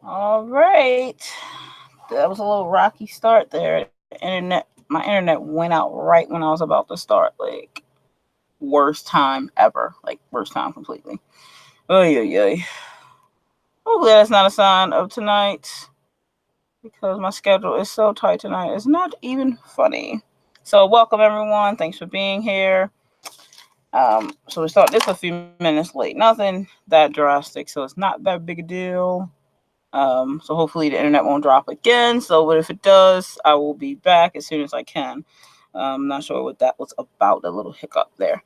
All right. That was a little rocky start there. My internet went out right when I was about to start. Like, worst time ever. Like, worst time completely. Oh, yeah, yeah. Hopefully, that's not a sign of tonight because my schedule is so tight tonight. It's not even funny. So, welcome everyone. Thanks for being here. So we start this a few minutes late. Nothing that drastic, so it's not that big a deal. So hopefully the internet won't drop again. So, but if it does, I will be back as soon as I can. I'm not sure what that was about. A little hiccup there.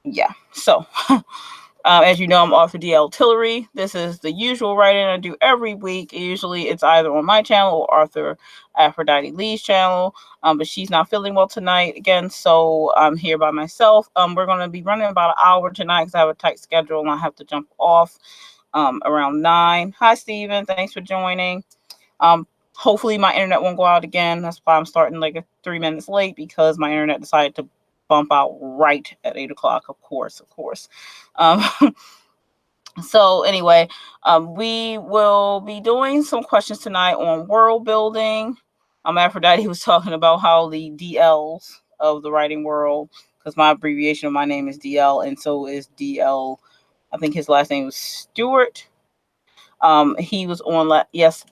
Yeah. So, as you know, I'm author DL Tillery. This is the usual writing I do every week. Usually, it's either on my channel or Arthur Aphrodite Lee's channel. But she's not feeling well tonight again, so I'm here by myself. We're going to be running about an hour tonight because I have a tight schedule and I have to jump off around 9. Hi, Steven. Thanks for joining. Hopefully, my internet won't go out again. That's why I'm starting like 3 minutes late because my internet decided to bump out right at 8 o'clock. Of course, of course. Um, so anyway, we will be doing some questions tonight on world building. Aphrodite was talking about how the DLs of the writing world, because my abbreviation of my name is DL, and so is DL. I think his last name was Stewart. He was on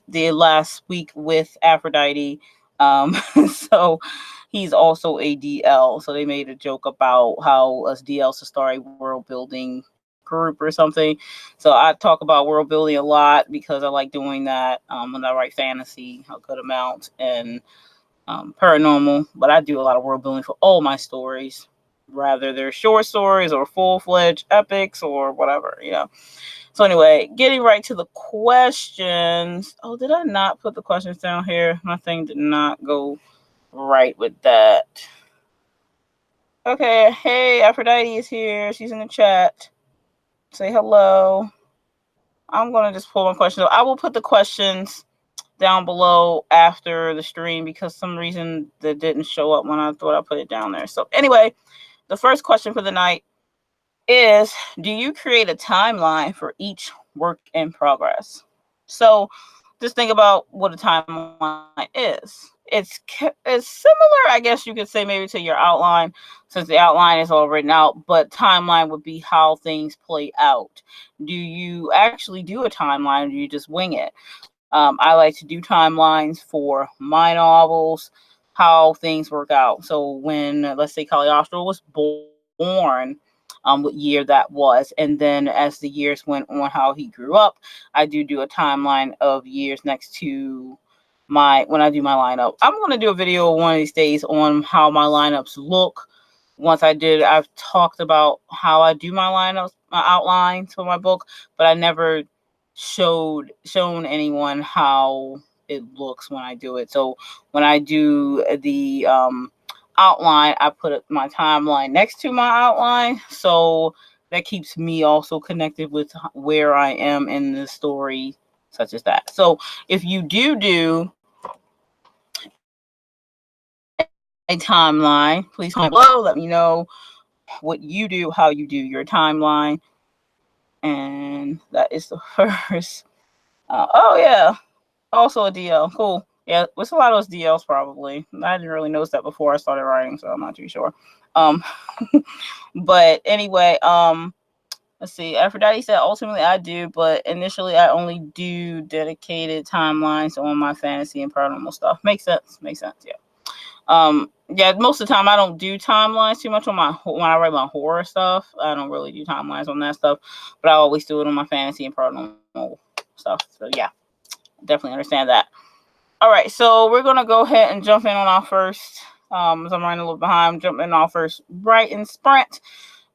the last week with Aphrodite. So he's also a DL. So they made a joke about how us DLs to start a world building group or something. So I talk about world building a lot because I like doing that when I write fantasy, a good amount, and paranormal. But I do a lot of world building for all my stories, rather they're short stories or full-fledged epics or whatever. So anyway, getting right to the questions. Oh, did I not put the questions down here? My thing did not go right with that. Okay, hey, Aphrodite is here. She's in the chat. Say hello. I'm going to just pull my questions up. I will put the questions down below after the stream because some reason that didn't show up when I thought I put it down there. So anyway, the first question for the night is, do you create a timeline for each work in progress? So just think about what a timeline is. It's similar, I guess you could say, maybe to your outline, since the outline is all written out, but timeline would be how things play out. Do you actually do a timeline or do you just wing it? I like to do timelines for my novels, how things work out. So when, let's say, Cagliostro was born, what year that was, and then as the years went on, how he grew up, I do a timeline of years next to when I do my lineup. I'm going to do a video one of these days on how my lineups look. I've talked about how I do my lineups, my outlines for my book, but I never shown anyone how it looks when I do it. So when I do the outline, I put my timeline next to my outline, so that keeps me also connected with where I am in the story, such as that. So if you do a timeline, please comment below. Let me know what you do, how you do your timeline. And that is the first. Oh yeah, also a DL. Cool. Yeah, it's a lot of those DLs probably. I didn't really notice that before I started writing, so I'm not too sure. Um, but anyway, let's see. Aphrodite said ultimately I do, but initially I only do dedicated timelines on my fantasy and paranormal stuff. Makes sense. Makes sense. Yeah. Yeah, most of the time I don't do timelines too much on when I write my horror stuff. I don't really do timelines on that stuff, but I always do it on my fantasy and paranormal stuff. So yeah, definitely understand that. All right, so we're gonna go ahead and jump in on our first. As I'm running a little behind, jump in on our first writing sprint.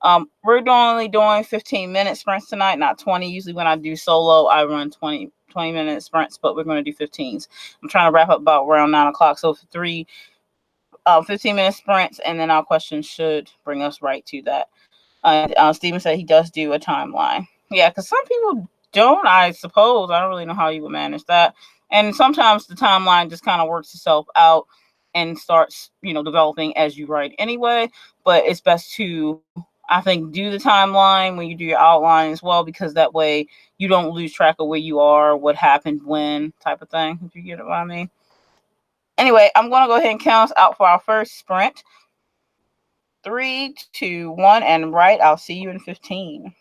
We're only doing 15-minute sprints tonight, not 20. Usually when I do solo, I run 20-minute sprints, but we're going to do 15s. I'm trying to wrap up about around 9 o'clock. So 15-minute sprints, and then our questions should bring us right to that. Steven said he does do a timeline. Yeah, because some people don't, I suppose. I don't really know how you would manage that. And sometimes the timeline just kind of works itself out and starts, developing as you write anyway. But it's best to, I think do the timeline when you do your outline as well, because that way you don't lose track of where you are, what happened when, type of thing, if you get what I mean. Anyway, I'm going to go ahead and count us out for our first sprint. 3, 2, 1, and write. I'll see you in 15.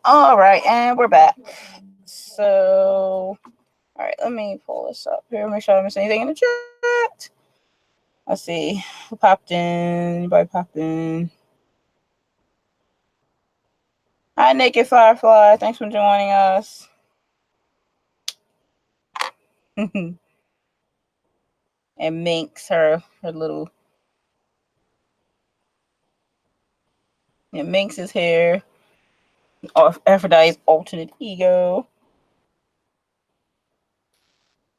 All right, and we're back. So, all right, let me pull this up here. Make sure I don't miss anything in the chat. Let's see. Who popped in? Anybody popped in? Hi, Naked Firefly. Thanks for joining us. And Minx, her little. And Minx is here. Aphrodite's alternate ego.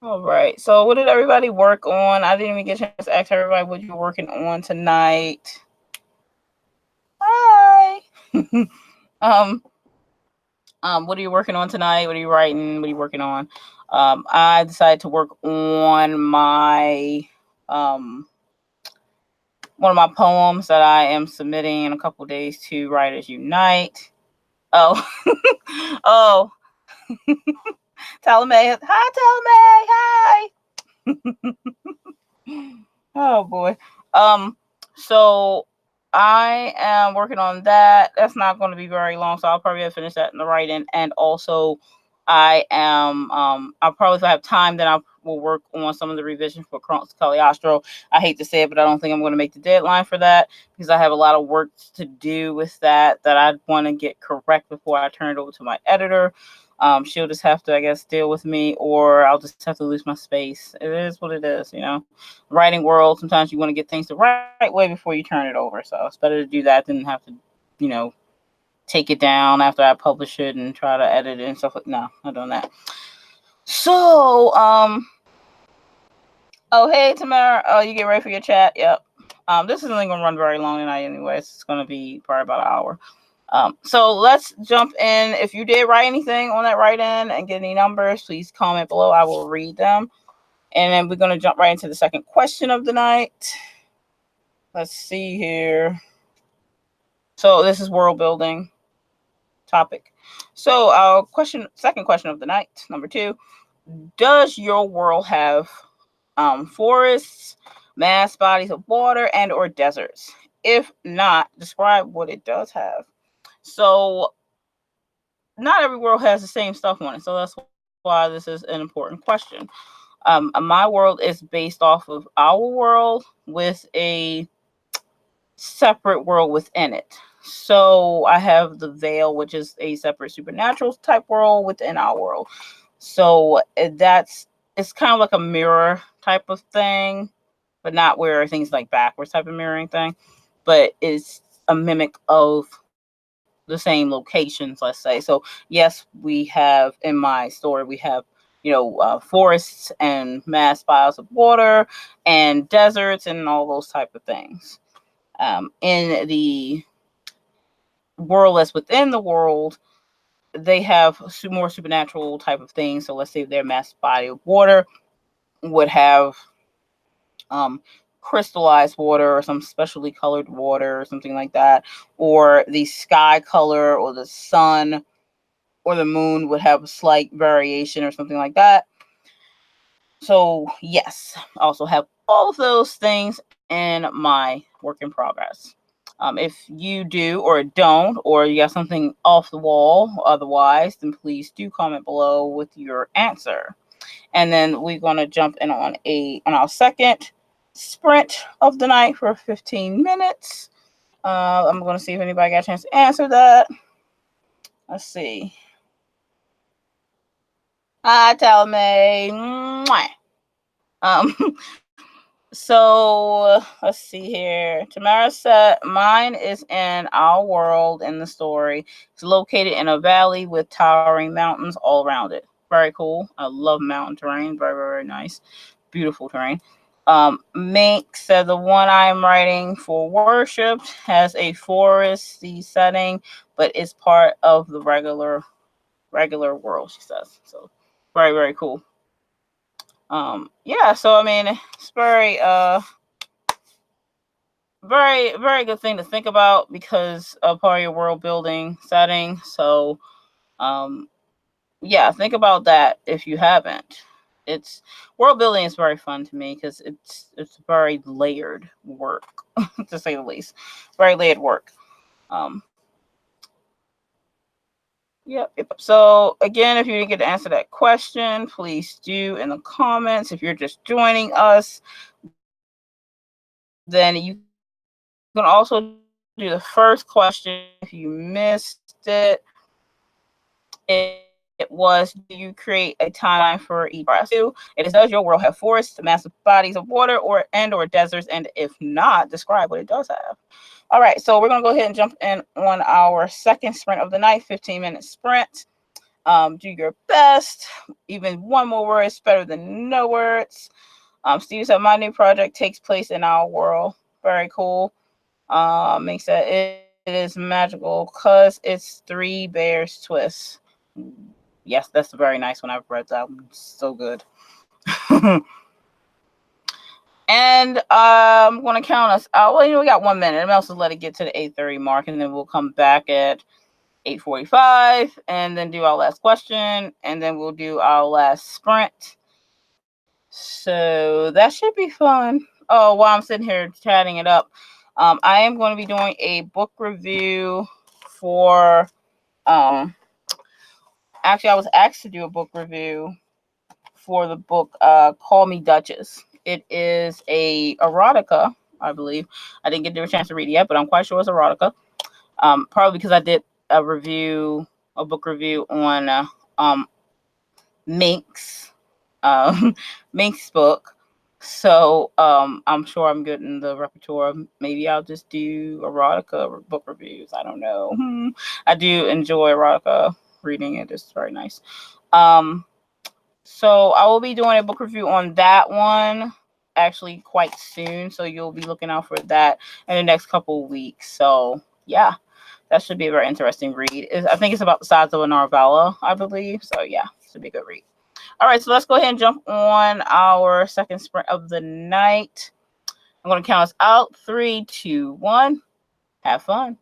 All right. So, what did everybody work on? I didn't even get a chance to ask everybody what you're working on tonight. Hi. What are you working on tonight? What are you writing? What are you working on? I decided to work on my one of my poems that I am submitting in a couple days to Writers Unite. Oh, oh, Talamay. Hi, Talamay. Hi. Oh boy. So I am working on that. That's not going to be very long, so I'll probably finish that in the writing. And also, I am. I'll probably, if I have time, then I will work on some of the revisions for Cagliostro. I hate to say it, but I don't think I'm going to make the deadline for that because I have a lot of work to do with that I want to get correct before I turn it over to my editor. She'll just have to, I guess, deal with me, or I'll just have to lose my space. It is what it is, you know. Writing world, sometimes you want to get things the right way before you turn it over. So it's better to do that than have to, you know, take it down after I publish it and try to edit it and stuff like that. No, not doing that. So, oh, hey, Tamara. Oh, you get ready for your chat? Yep. This isn't going to run very long tonight anyway. It's going to be probably about an hour. So let's jump in. If you did write anything on that write-in and get any numbers, please comment below. I will read them. And then we're going to jump right into the second question of the night. Let's see here. So this is world building topic. So our second question of the night, number 2. Does your world have forests, mass bodies of water, and or deserts? If not, describe what it does have. So not every world has the same stuff on it. So that's why this is an important question. My world is based off of our world with a separate world within it. So I have the Veil, which is a separate supernatural type world within our world. So it's kind of like a mirror type of thing, but not where things like backwards type of mirroring thing, but it's a mimic of the same locations, let's say. So yes, we have, in my story, we have, forests and mass piles of water and deserts and all those type of things. In the world that's within the world, they have more supernatural type of things. So let's say their mass body of water would have crystallized water or some specially colored water or something like that, or the sky color or the sun or the moon would have a slight variation or something like that. So yes, I also have all of those things in my work in progress. If you do or don't, or you got something off the wall otherwise, then please do comment below with your answer. And then we're going to jump in on our second sprint of the night for 15 minutes. I'm going to see if anybody got a chance to answer that. Let's see. Hi, Talme. So let's see here. Tamara said, mine is in our world in the story. It's located in a valley with towering mountains all around it. Very cool. I love mountain terrain. Very, very nice. Beautiful terrain. Mink said the one I'm writing for worship has a foresty setting, but it's part of the regular world, she says. So very, very cool. Yeah, so I mean, it's very very good thing to think about because of part of your world building setting. So yeah, think about that if you haven't. It's world building is very fun to me because it's very layered work, to say the least. Very layered work. Yep. So again, if you didn't get to answer that question, please do in the comments. If you're just joining us, then you can also do the first question if you missed it. It was, do you create a timeline for each two? It is, does your world have forests, massive bodies of water, or deserts? And if not, describe what it does have. All right, so we're gonna go ahead and jump in on our second sprint of the night, 15-minute sprint. Do your best. Even one more word is better than no words. Steve said, my new project takes place in our world. Very cool. Makes that it is magical because it's Three Bears Twist. Yes, that's a very nice one. I've read that one. So good. And I'm going to count us out. Well, we got 1 minute. I'm also let it get to the 8:30 mark, and then we'll come back at 8:45 and then do our last question, and then we'll do our last sprint. So that should be fun. Oh, while I'm sitting here chatting it up, I am going to be doing a book review for actually I was asked to do a book review for the book Call Me Duchess. It is a erotica, I believe. I didn't get a chance to read it yet, but I'm quite sure it's erotica. Probably because I did a book review on Mink's Mink's book. So I'm sure I'm good in the repertoire. Maybe I'll just do erotica book reviews. I don't know. I do enjoy erotica reading it. It's very nice. So I will be doing a book review on that one actually quite soon. So you'll be looking out for that in the next couple of weeks. So yeah, that should be a very interesting read. I think it's about the size of a novella, I believe. So yeah, it should be a good read. All right, so let's go ahead and jump on our second sprint of the night. I'm going to count us out. 3, 2, 1. Have fun.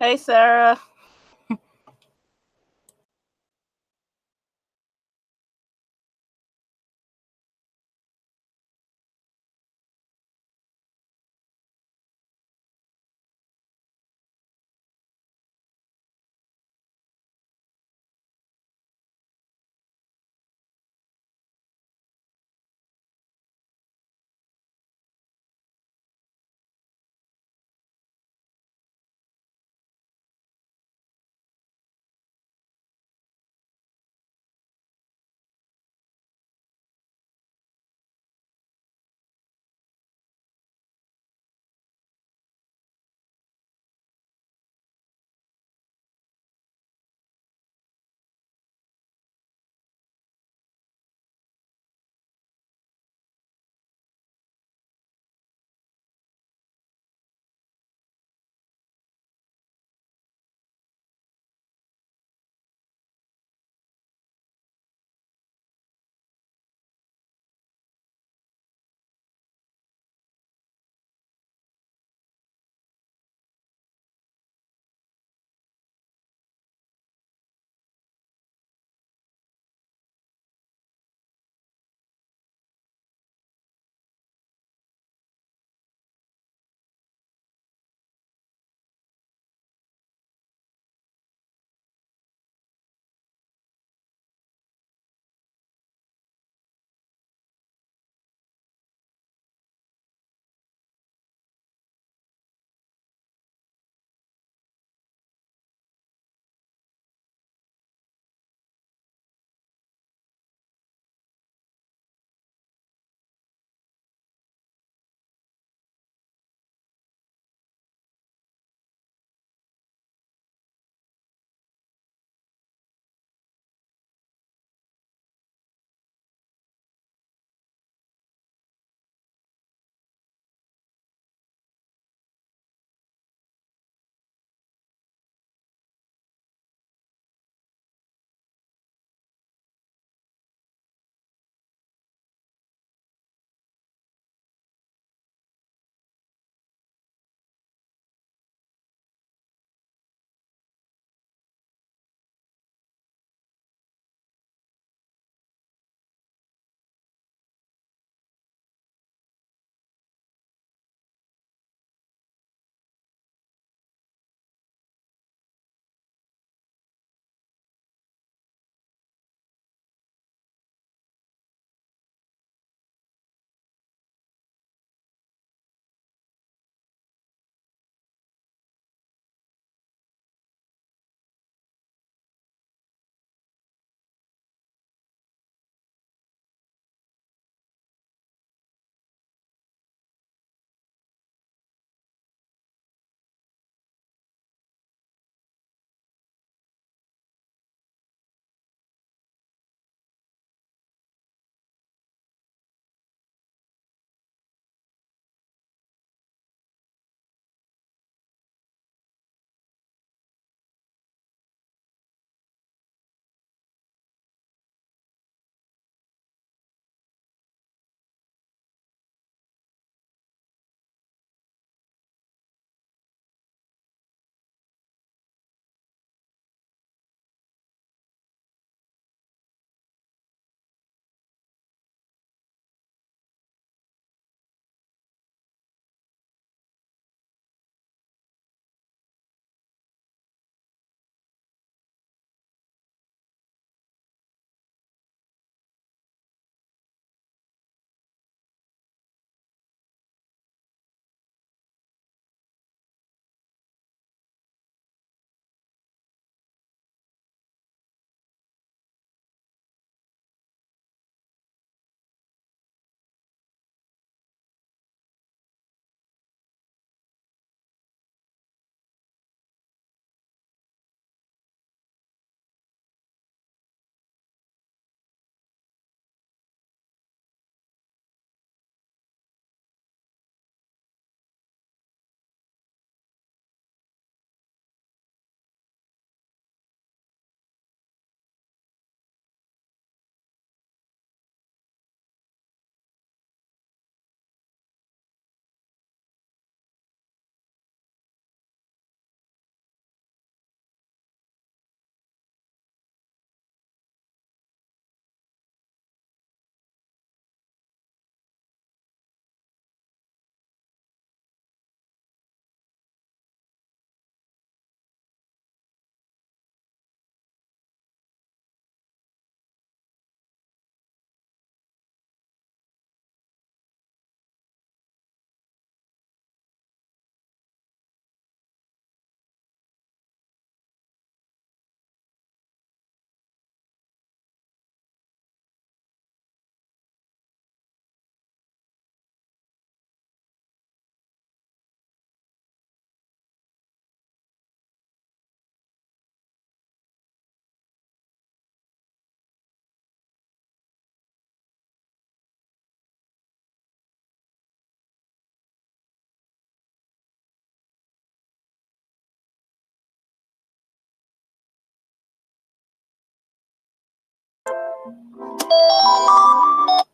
Hey, Sarah.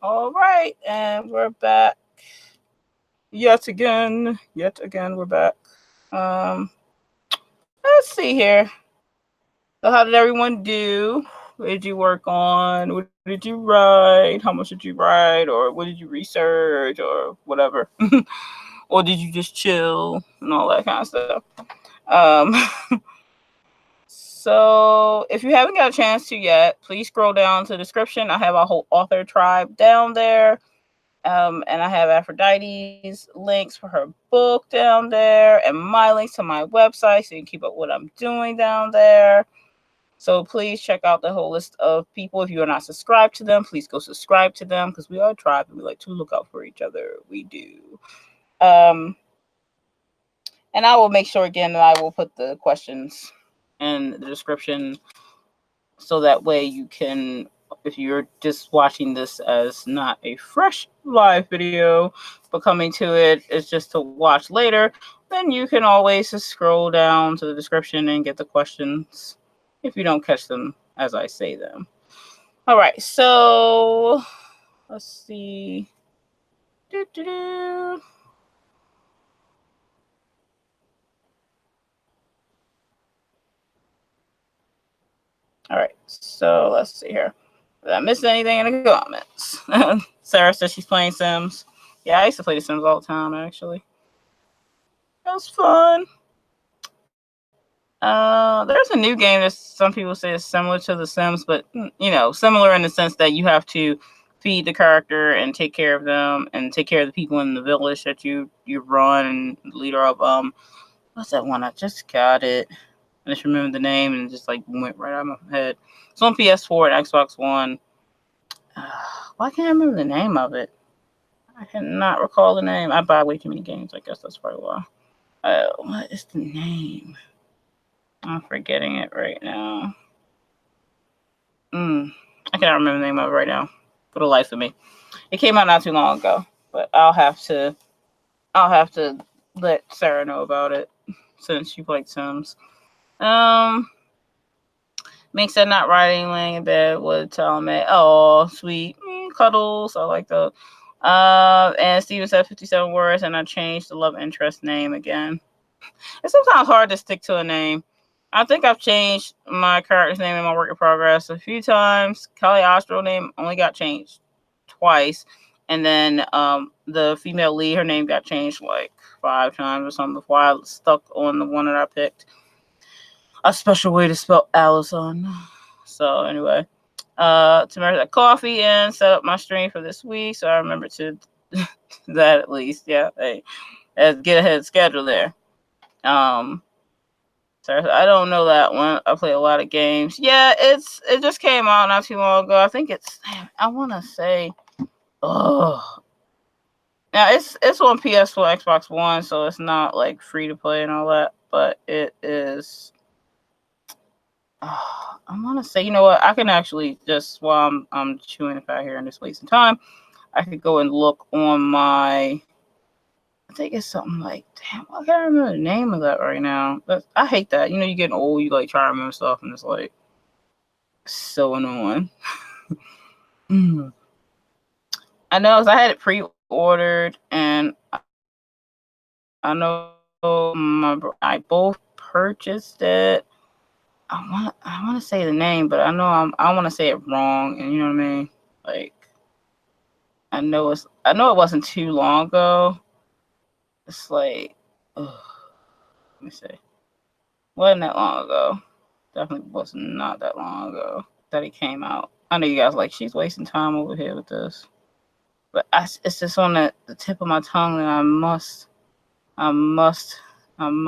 All right, and we're back. Yet again, we're back. Let's see here. So, how did everyone do? What did you work on? What did you write? How much did you write? Or what did you research? Or whatever. Or did you just chill and all that kind of stuff? Um, so, if you haven't got a chance to yet, please scroll down to the description. I have a whole author tribe down there. And I have Aphrodite's links for her book down there and my links to my website so you can keep up what I'm doing down there. So please check out the whole list of people. If you are not subscribed to them, please go subscribe to them because we are a tribe and we like to look out for each other. We do. And I will make sure again that I will put the questions in the description so that way you can, if you're just watching this as not a fresh live video, but coming to it is just to watch later, then you can always just scroll down to the description and get the questions if you don't catch them as I say them. All right, so let's see. All right, so let's see here. Did I miss anything in the comments? Sarah says she's playing Sims. Yeah, I used to play The Sims all the time, actually. That was fun. There's a new game that some people say is similar to The Sims, but, you know, similar in the sense that you have to feed the character and take care of them and take care of the people in the village that you run and leader of. What's that one? I just got it. I just remembered the name and it just like went right out of my head. It's on PS4 and Xbox One. Why can't I remember the name of it? I cannot recall the name. I buy way too many games. I guess that's probably why. What is the name? I'm forgetting it right now. I cannot remember the name of it right now for the life of me. It came out not too long ago, but I'll have to let Sarah know about it since she played Sims. Mink said not writing, laying in bed would tell me, oh, sweet. Cuddles. I like the. And Steven said 57 words, and I changed the love interest name again. It's sometimes hard to stick to a name. I think I've changed my character's name in my work in progress a few times. Kelly Ostro name only got changed twice. And then the female lead, her name got changed like 5 times or something before I stuck on the one that I picked. A special way to spell Allison. So anyway, Tamara had coffee and set up my stream for this week, so I remember to that at least. Yeah, hey, get ahead schedule there. So I don't know that one. I play a lot of games. Yeah, it just came out not too long ago. I think I want to say, now it's on PS4, Xbox One, so it's not like free to play and all that, but it is. I want to say, you know what? I can actually just while I'm chewing the fat here and just wasting time, I could go and look on my. I think it's something like, damn, I can't remember the name of that right now. I hate that. You know, you getting old, you like try to remember stuff, and it's like so annoying. I know, cause I had it pre-ordered, and I know I both purchased it. I want to say the name, but I know I want to say it wrong, and you know what I mean. Like, I know it wasn't too long ago. It's like, let me see. Wasn't that long ago. Definitely was not that long ago that it came out. I know you guys like, she's wasting time over here with this. But it's just on the tip of my tongue, and I must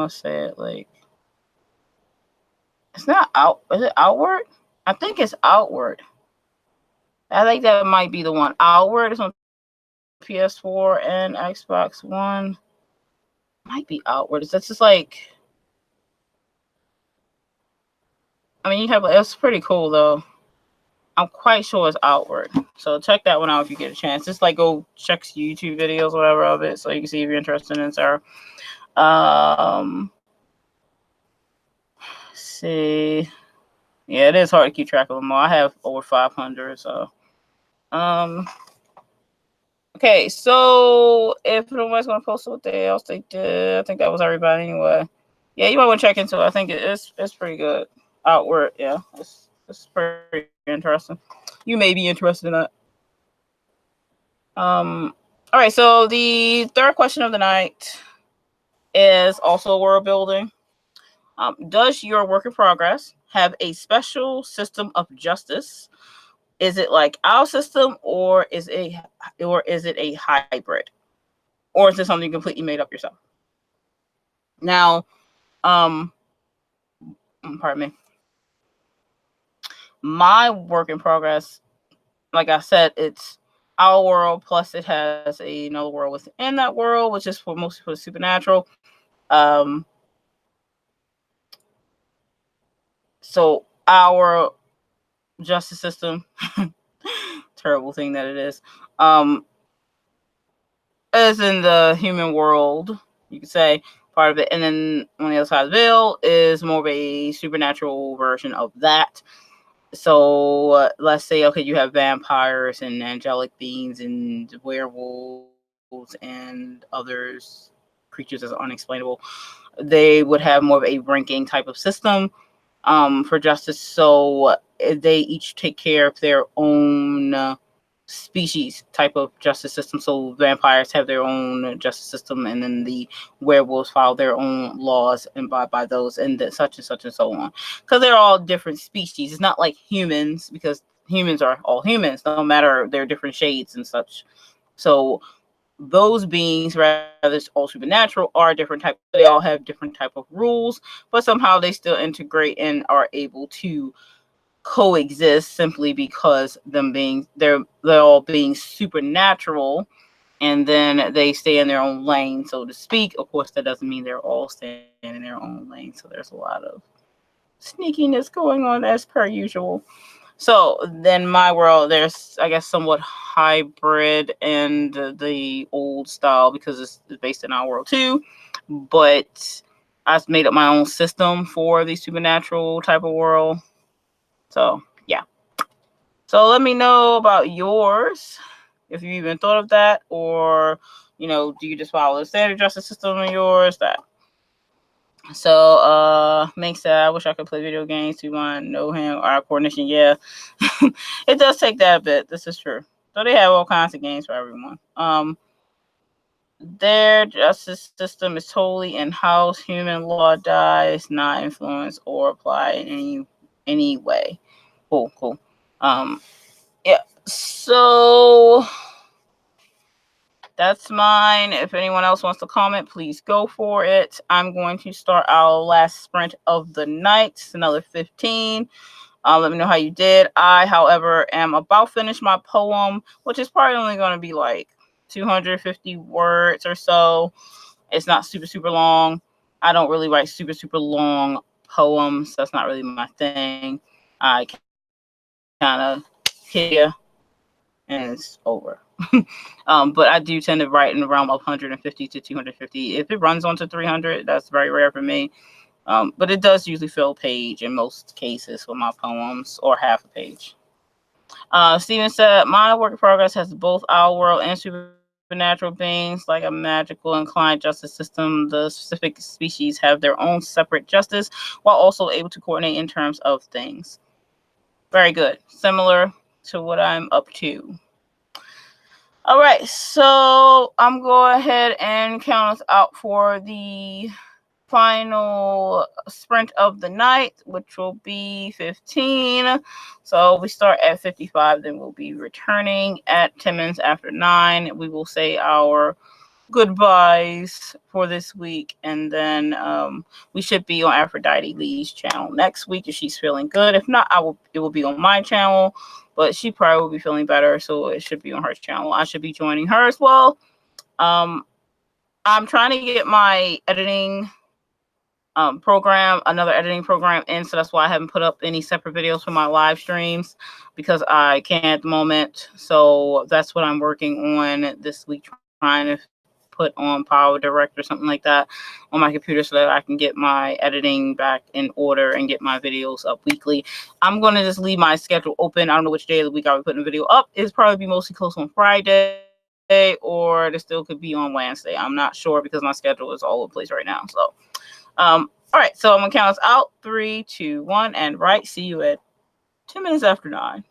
say it. Like, it's not out. Is it Outward? I think it's Outward. I think that might be the one. Outward is on PS4 and Xbox One. Might be Outward. It's just like, I mean, it's pretty cool though. I'm quite sure it's Outward. So check that one out if you get a chance. Just like go check YouTube videos, whatever of it, so you can see if you're interested in it, Sarah. See. Yeah, it is hard to keep track of them all. I have over 500, so. Okay, so if nobody's going to post what else they did, I think that was everybody anyway. Yeah, you might want to check into it. I think it's pretty good. Outward, yeah, it's pretty interesting. You may be interested in that. All right, so the third question of the night is also world building. Does your work in progress have a special system of justice? Is it like our system, or is it a hybrid, or is it something you completely made up yourself? Now, pardon me. My work in progress, like I said, it's our world plus it has another world within that world, which is for mostly for the supernatural. So our justice system, terrible thing that it is in the human world, you could say, part of it. And then on the other side of the veil is more of a supernatural version of that. So let's say, okay, you have vampires and angelic beings and werewolves and others, creatures as unexplainable. They would have more of a ranking type of system for justice. So they each take care of their own species type of justice system. So vampires have their own justice system, and then the werewolves follow their own laws and by those, and such and such and so on. Because they're all different species. It's not like humans, because humans are all humans, no matter their different shades and such. So those beings, rather it's all supernatural, are different type. They all have different type of rules, but somehow they still integrate and are able to coexist simply because they're all being supernatural, and then they stay in their own lane, so to speak. Of course, that doesn't mean they're all staying in their own lane, so there's a lot of sneakiness going on as per usual. So then my world, there's, I guess, somewhat hybrid and the old style, because it's based in our world too, but I've made up my own system for the supernatural type of world. So yeah. So let me know about yours, if you even thought of that, or do you just follow the standard justice system in yours? That. So makes that I wish I could play video games to know him. Our coordination, yeah. It does take that a bit. This is true. So they have all kinds of games for everyone. Their justice system is totally in-house. Human law dies, not influenced or applied in any way. Cool. Yeah. So that's mine. If anyone else wants to comment, please go for it. I'm going to start our last sprint of the night. It's another 15. Let me know how you did. I, however, am about finished my poem, which is probably only going to be like 250 words or so. It's not super long. I don't really write super long poems. That's not really my thing. I kind of hit you and it's over. But I do tend to write in the realm of 150 to 250. If it runs onto 300, that's very rare for me. But it does usually fill a page in most cases for my poems, or half a page. Steven said, my work in progress has both our world and supernatural beings, like a magical and client justice system. The specific species have their own separate justice, while also able to coordinate in terms of things. Very good. Similar to what I'm up to. All right, so I'm going ahead and count us out for the final sprint of the night, which will be 15. So we start at 55, then we'll be returning at 10 minutes after 9. We will say our goodbyes for this week, and then we should be on Aphrodite Lee's channel next week if she's feeling good. If not, it will be on my channel, but she probably will be feeling better, so it should be on her channel. I should be joining her as well. I'm trying to get my editing another editing program in, so that's why I haven't put up any separate videos for my live streams, because I can't at the moment. So that's what I'm working on this week, trying to put on Power Direct or something like that on my computer so that I can get my editing back in order and get my videos up weekly. I'm going to just leave my schedule open. I don't know which day of the week I'll be putting a video up. It's probably be mostly close on Friday, or it still could be on Wednesday. I'm not sure because my schedule is all over the place right now. So, all right. So I'm going to count us out. 3, 2, 1, and right. See you at 2 minutes after 9.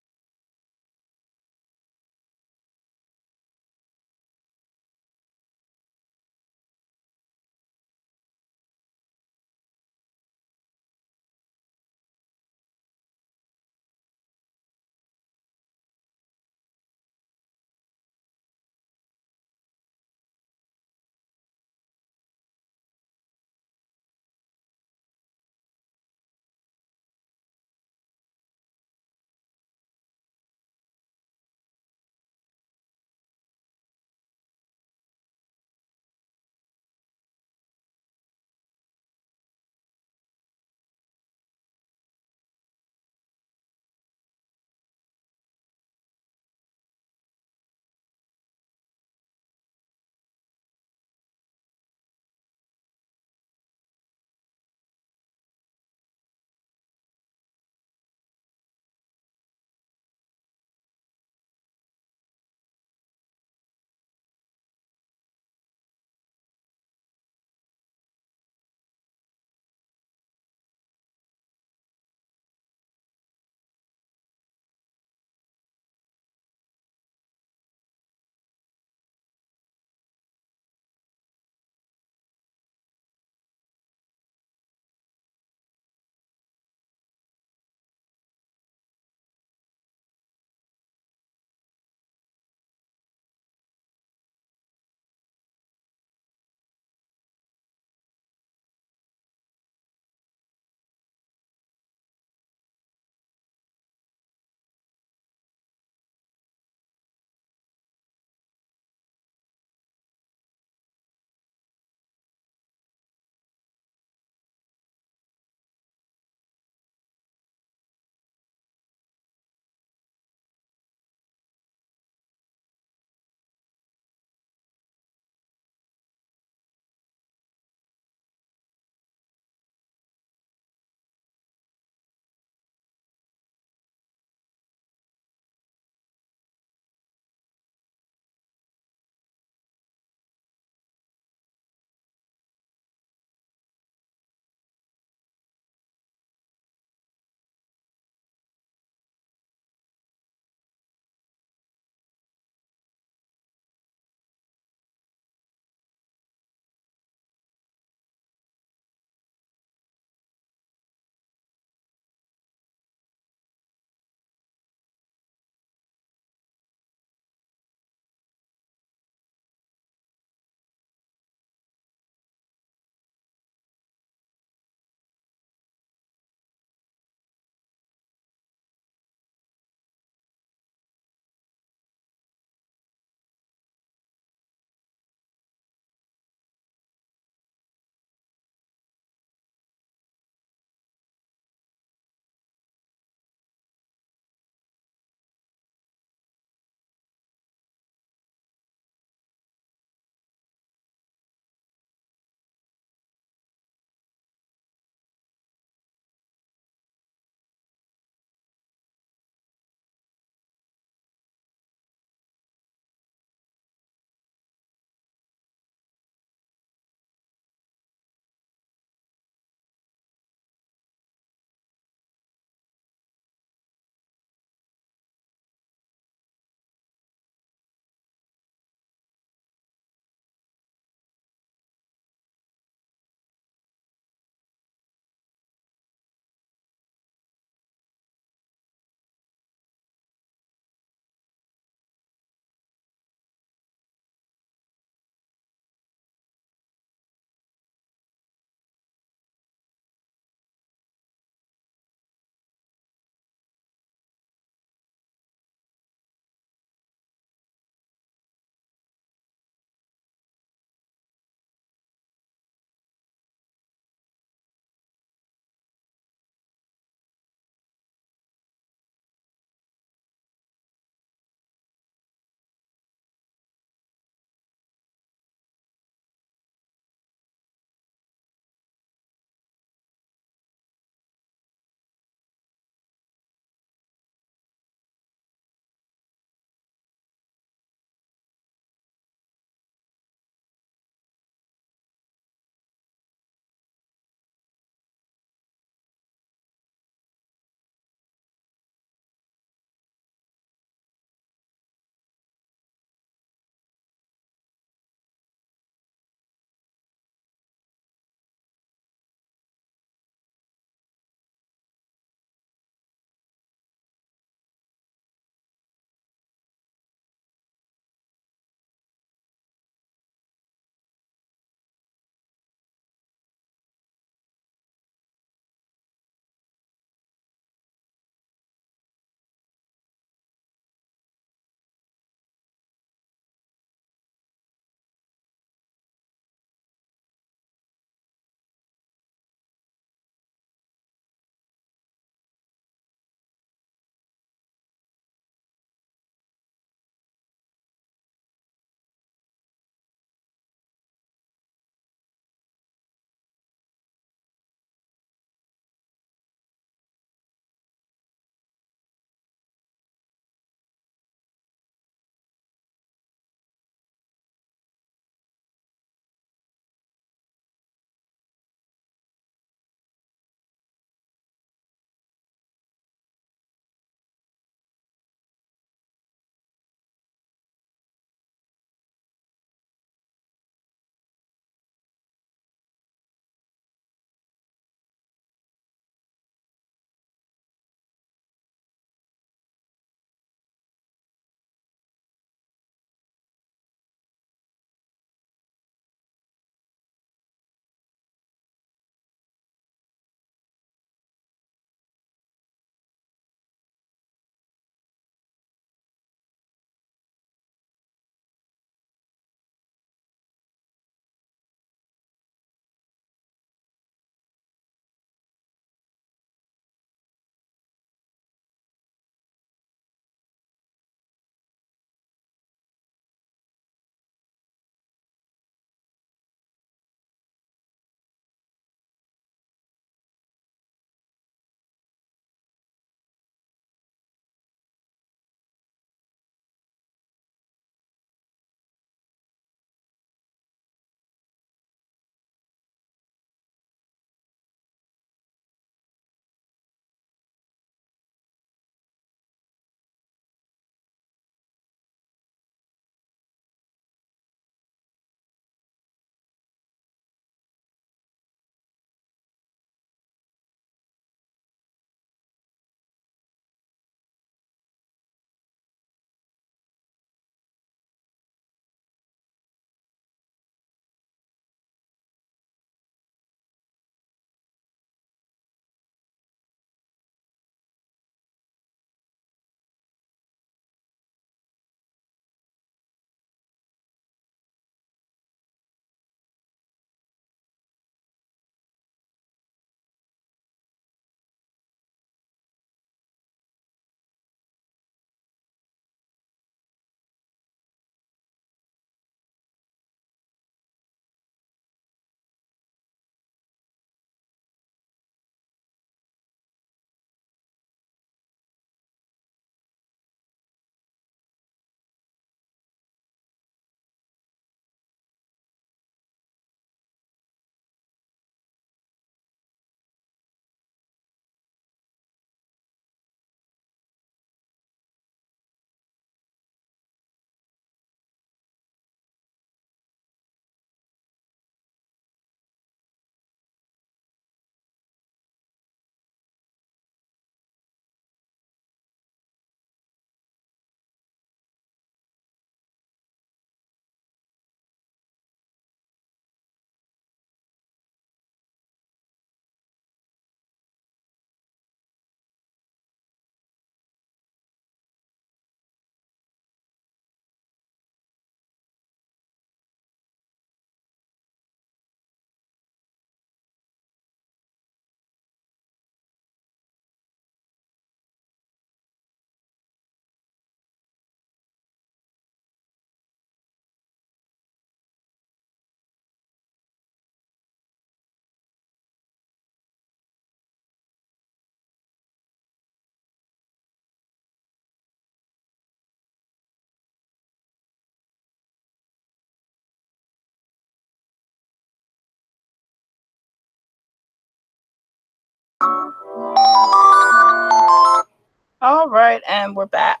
All right, and we're back.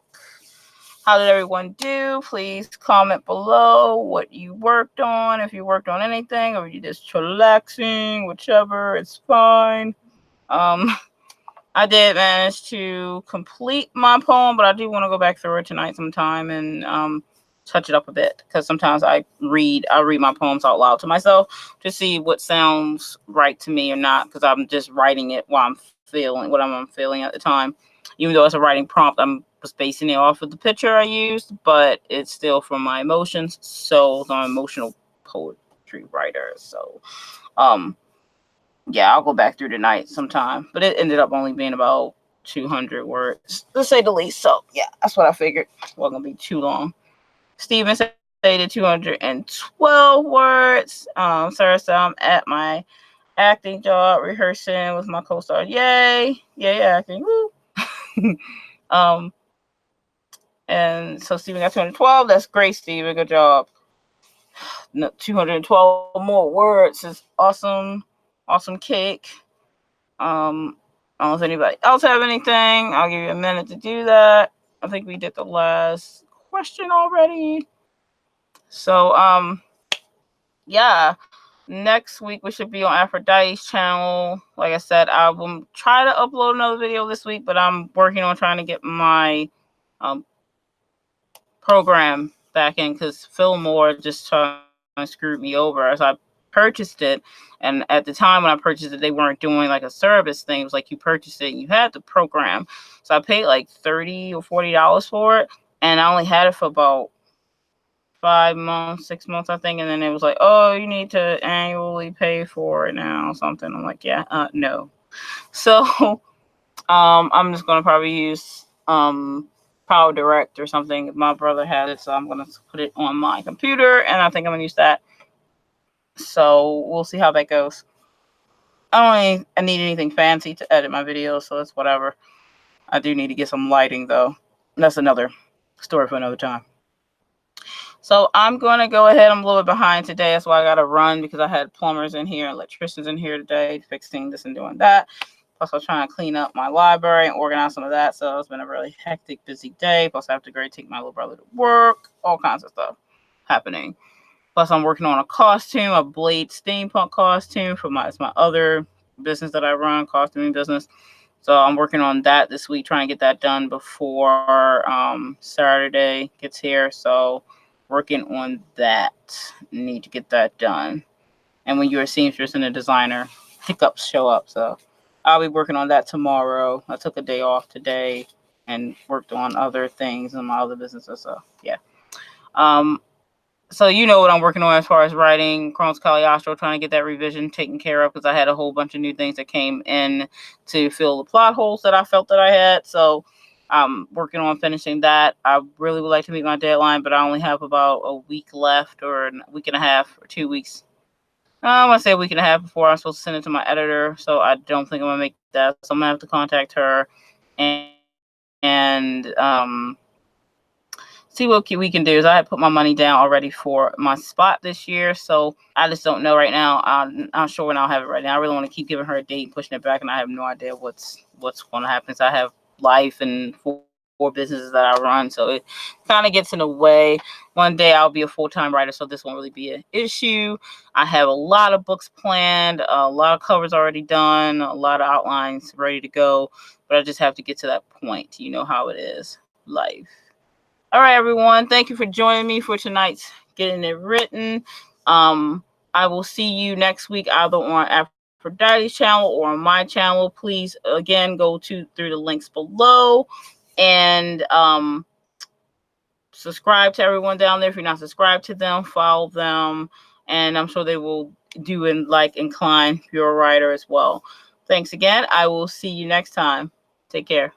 How did everyone do? Please comment below what you worked on. If you worked on anything or you just chillaxing, whichever, it's fine. I did manage to complete my poem, but I do want to go back through it tonight sometime and touch it up a bit, because sometimes I read my poems out loud to myself to see what sounds right to me or not, because I'm just writing it while I'm feeling what I'm feeling at the time. Even though it's a writing prompt, I'm just basing it off of the picture I used, but it's still from my emotions. So I'm an emotional poetry writer. So yeah, I'll go back through tonight sometime. But it ended up only being about 200 words, to say the least. So yeah, that's what I figured. It wasn't gonna be too long. Steven stated 212 words. Sarah said I'm at my acting job rehearsing with my co-star. Yay acting. Woo. And so Steven got 212. That's great, Steven. Good job. 212 more words is awesome. Awesome cake. I don't know if anybody else have anything. I'll give you a minute to do that. I think we did the last question already. So yeah, next week we should be on Aphrodite's channel. Like I said, I will try to upload another video this week, but I'm working on trying to get my program back in, because Fillmore just screwed me over as I purchased it. And at the time when I purchased it, they weren't doing like a service thing. It was like you purchased it and you had the program. So I paid like $30 or $40 for it, and I only had it for about 5 months, 6 months, I think. And then it was like, oh, you need to annually pay for it now, something. I'm like, yeah, no. So I'm just gonna probably use Power Direct or something. My brother had it, so I'm gonna put it on my computer, and I think I'm gonna use that. So we'll see how that goes. I need anything fancy to edit my videos, so it's whatever. I do need to get some lighting though. That's another story for another time. So I'm going to go ahead. I'm a little bit behind today. That's why I got to run, because I had plumbers in here, electricians in here today, fixing this and doing that. Plus, I was trying to clean up my library and organize some of that. So it's been a really hectic, busy day. Plus, I have to go take my little brother to work. All kinds of stuff happening. Plus, I'm working on a costume, a Blade steampunk costume for my other business that I run, costuming business. So I'm working on that this week, trying to get that done before Saturday gets here. So working on that. Need to get that done. And when you're a seamstress and a designer, hiccups show up. So I'll be working on that tomorrow. I took a day off today and worked on other things in my other businesses. So yeah. So you know what I'm working on as far as writing Chronos Cagliostro, trying to get that revision taken care of, because I had a whole bunch of new things that came in to fill the plot holes that I felt that I had. So I'm working on finishing that. I really would like to meet my deadline, but I only have about a week left, or a week and a half, or 2 weeks. I want to say a week and a half before I'm supposed to send it to my editor. So I don't think I'm going to make that. So I'm going to have to contact her and see what we can do. Is I had put my money down already for my spot this year, so I just don't know right now. I'm not sure when I'll have it right now. I really want to keep giving her a date and pushing it back, and I have no idea what's going to happen. So I have life and four businesses that I run, so it kind of gets in the way. One day I'll be a full-time writer, so this won't really be an issue. I have a lot of books planned, a lot of covers already done, a lot of outlines ready to go, but I just have to get to that point. You know how it is, life. All right, everyone. Thank you for joining me for tonight's Getting It Written. I will see you next week, either on Aphrodite's channel or on my channel. Please, again, go through the links below and subscribe to everyone down there. If you're not subscribed to them, follow them, and I'm sure they will do and incline if you're a writer as well. Thanks again. I will see you next time. Take care.